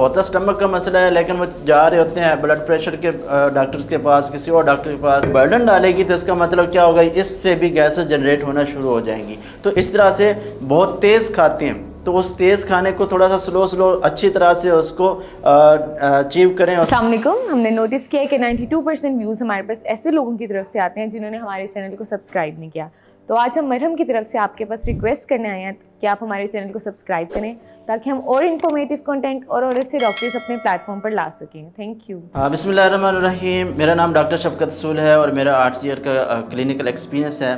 होता स्टमक का मसला है, लेकिन वो जा रहे होते हैं ब्लड प्रेशर के डॉक्टर्स के पास, किसी और डॉक्टर के पास, बर्डन डालेगी तो इसका मतलब क्या होगा, इससे भी गैसेस जनरेट होना शुरू हो जाएंगी। तो इस तरह से बहुत तेज़ खाते हैं तो उस तेज़ खाने को थोड़ा सा स्लो अच्छी तरह से उसको अचीव करें। अस्सलाम वालेकुम। हमने नोटिस किया है कि 92% व्यूज़ हमारे पास ऐसे लोगों की तरफ से आते हैं जिन्होंने हमारे चैनल को सब्सक्राइब नहीं किया। तो आज हम मरहम की तरफ से आपके पास रिक्वेस्ट करने आए हैं कि आप हमारे चैनल को सब्सक्राइब करें ताकि हम और इन्फॉर्मेटिव कंटेंट और अच्छे डॉक्टर्स अपने प्लेटफॉर्म पर ला सकें। Thank you. बिस्मिल्लाहिर्रहमानिर्रहीम। मेरा नाम डॉक्टर शफकत रसूल है और मेरा 8 ईयर का क्लिनिकल एक्सपीरियंस है।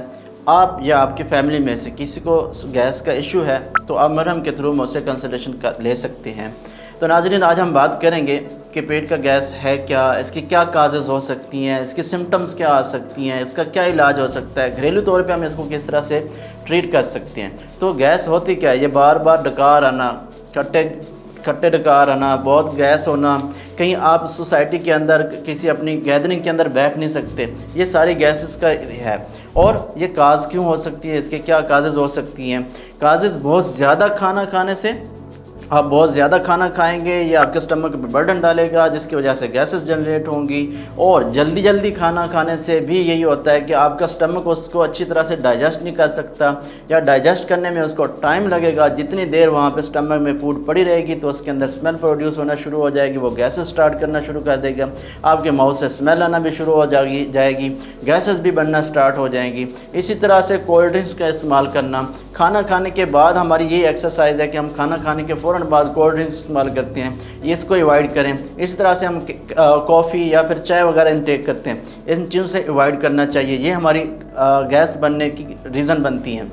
आप या आपकी फैमिली में से किसी को गैस का इशू है तो आप मरहम के थ्रू मुझसे कंसल्टेशन ले सकते हैं। तो नाज़रीन, आज हम बात करेंगे कि पेट का गैस है क्या, इसकी क्या काजेज़ हो सकती हैं, इसकी सिम्टम्स क्या आ सकती हैं, इसका क्या इलाज हो सकता है, घरेलू तौर पे हम इसको किस तरह से ट्रीट कर सकते हैं। तो गैस होती क्या है, ये बार बार डकार आना, खट्टे डकार आना, बहुत गैस होना, कहीं आप सोसाइटी के अंदर किसी अपनी गैदरिंग के अंदर बैठ नहीं सकते, ये सारी गैसेस का है। और ये काज क्यों हो सकती है, इसके क्या काजेज़ हो सकती हैं। काजेज़ बहुत ज़्यादा खाना खाने से, आप बहुत ज़्यादा खाना खाएंगे या आपके स्टमक पर बर्डन डालेगा जिसकी वजह से गैसेस जनरेट होंगी। और जल्दी खाना खाने से भी यही होता है कि आपका स्टमक उसको अच्छी तरह से डाइजेस्ट नहीं कर सकता या डाइजेस्ट करने में उसको टाइम लगेगा। जितनी देर वहाँ पे स्टमक में फूड पड़ी रहेगी तो उसके अंदर स्मेल प्रोड्यूस होना शुरू हो जाएगी, वो गैसेस स्टार्ट करना शुरू कर देगा, आपके माउथ से स्मेल आना भी शुरू हो जाएगी, गैसेस भी बनना स्टार्ट हो जाएंगी। इसी तरह से कोल्ड ड्रिंक्स का इस्तेमाल करना, खाना खाने के बाद हमारी ये एक्सरसाइज है कि हम खाना खाने के फ़ौरन बाद कोल्ड ड्रिंक्स इस्तेमाल करते हैं, ये इसको अवॉइड करें। इस तरह से हम कॉफ़ी या फिर चाय वगैरह इंटेक करते हैं, इन चीज़ों से अवॉइड करना चाहिए। ये हमारी गैस बनने की रीज़न बनती हैं,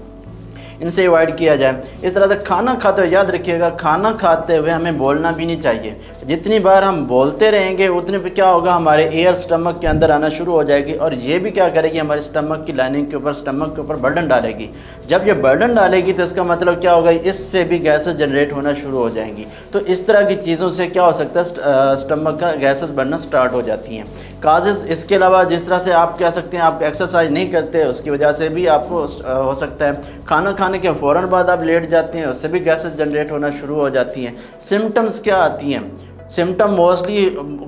इनसे अवॉइड किया जाए। इस तरह से खाना खाते हुए याद रखिएगा, खाना खाते हुए हमें बोलना भी नहीं चाहिए। जितनी बार हम बोलते रहेंगे उतने पे क्या होगा, हमारे एयर स्टमक के अंदर आना शुरू हो जाएगी और ये भी क्या करेगी, हमारे स्टमक की लाइनिंग के ऊपर, स्टमक के ऊपर बर्डन डालेगी। जब ये बर्डन डालेगी तो इसका मतलब क्या होगा, इससे भी गैसेस जनरेट होना शुरू हो जाएंगी। तो इस तरह की चीज़ों से क्या हो सकता है, स्टमक का गैसेस बनना स्टार्ट हो जाती हैं। काजेज़ इसके अलावा जिस तरह से आप कह सकते हैं आप एक्सरसाइज नहीं करते, उसकी वजह से भी आपको हो सकता है। खाना खाने के फ़ौरन बाद आप लेट जाते हैं, उससे भी गैसेस जनरेट होना शुरू हो जाती हैं। सिम्टम्स क्या आती हैं, सिम्टम मोस्टली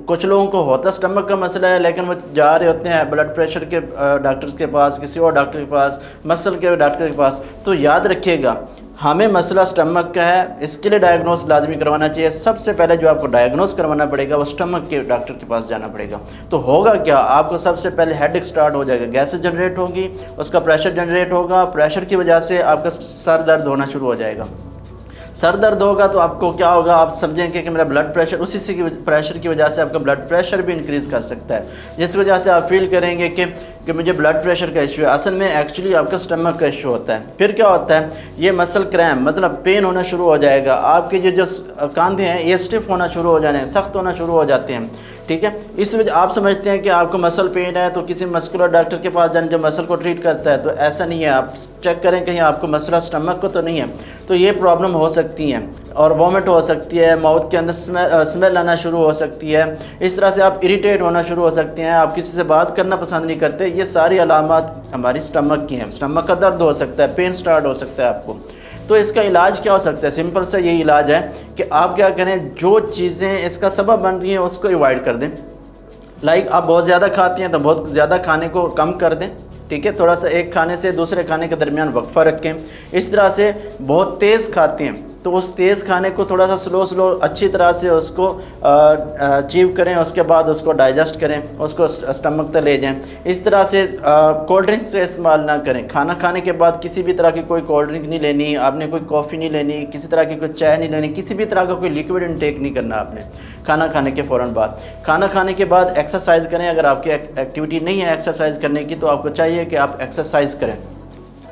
कुछ लोगों को होता स्टमक का मसला है, लेकिन वो जा रहे होते हैं ब्लड प्रेशर के डॉक्टर्स के पास, किसी और डॉक्टर के पास, मसल के डॉक्टर के पास। तो याद रखिएगा, हमें मसला स्टमक का है, इसके लिए डायग्नोस लाजमी करवाना चाहिए। सबसे पहले जो आपको डायग्नोस करवाना पड़ेगा वो स्टमक के डॉक्टर के पास जाना पड़ेगा। तो होगा क्या, आपको सबसे पहले हेडेक स्टार्ट हो जाएगा, गैसेस जनरेट होंगी, उसका प्रेशर जनरेट होगा, प्रेशर की वजह से आपका सर दर्द होना शुरू हो जाएगा। सर दर्द होगा तो आपको क्या होगा, आप समझेंगे कि मेरा ब्लड प्रेशर, उसी से प्रेशर की वजह से आपका ब्लड प्रेशर भी इंक्रीज़ कर सकता है, जिस वजह से आप फील करेंगे कि मुझे ब्लड प्रेशर का इशू है। असल में एक्चुअली आपका स्टमक का इशू होता है। फिर क्या होता है, ये मसल क्रैम्प मतलब पेन होना शुरू हो जाएगा, आपके जो कंधे हैं ये स्टिफ होना शुरू हो जाने, सख्त होना शुरू हो जाते हैं। ठीक है, इस वजह आप समझते हैं कि आपको मसल पेन है तो किसी मस्कुलर डॉक्टर के पास जाने जो मसल को ट्रीट करता है, तो ऐसा नहीं है। आप चेक करें कहीं आपको मसला स्टमक को तो नहीं है, तो ये प्रॉब्लम हो सकती हैं। और वॉमिट हो सकती है, माउथ के अंदर स्मेल आना शुरू हो सकती है, इस तरह से आप इरिटेट होना शुरू हो सकते हैं, आप किसी से बात करना पसंद नहीं करते। ये सारी अलामत हमारी स्टमक की हैं। स्टमक का दर्द हो सकता है, पेन स्टार्ट हो सकता है आपको। तो इसका इलाज क्या हो सकता है, सिंपल सा यही इलाज है कि आप क्या करें, जो चीज़ें इसका सबब बन रही हैं उसको अवॉइड कर दें। लाइक आप बहुत ज़्यादा खाती हैं तो बहुत ज़्यादा खाने को कम कर दें। ठीक है, थोड़ा सा एक खाने से दूसरे खाने के दरमियान वक्फा रखें। इस तरह से बहुत तेज़ खाते हैं तो उस तेज़ खाने को थोड़ा सा स्लो अच्छी तरह से उसको अचीव करें, उसके बाद उसको डाइजेस्ट करें, उसको स्टमक तक ले जाएं। इस तरह से कोल्ड ड्रिंक से इस्तेमाल ना करें। खाना खाने के बाद किसी भी तरह की कोई कोल्ड ड्रिंक नहीं लेनी, आपने कोई कॉफ़ी नहीं लेनी, किसी तरह की कोई चाय नहीं लेनी, किसी भी तरह का कोई लिक्विड इनटेक नहीं करना आपने खाना खाने के फ़ौरन बाद। खाना खाने के बाद एक्सरसाइज करें। अगर आपकी एक्टिविटी नहीं है एक्सरसाइज करने की तो आपको चाहिए कि आप एक्सरसाइज करें।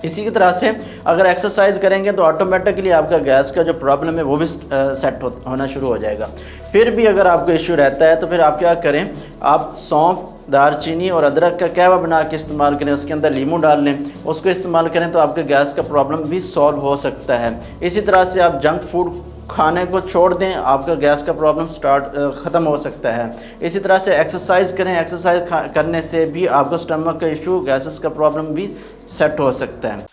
इसी की तरह से अगर एक्सरसाइज करेंगे तो ऑटोमेटिकली आपका गैस का जो प्रॉब्लम है वो भी सेट होना शुरू हो जाएगा। फिर भी अगर आपको इशू रहता है तो फिर आप क्या करें, आप सौंफ, दालचीनी और अदरक का कहवा बना के इस्तेमाल करें, उसके अंदर लीमू डाल लें, उसको इस्तेमाल करें तो आपके गैस का प्रॉब्लम भी सॉल्व हो सकता है। इसी तरह से आप जंक फूड खाने को छोड़ दें, आपका गैस का प्रॉब्लम ख़त्म हो सकता है। इसी तरह से एक्सरसाइज करें, एक्सरसाइज करने से भी आपको स्टमक का इशू, गैसेस का प्रॉब्लम भी सेट हो सकता है।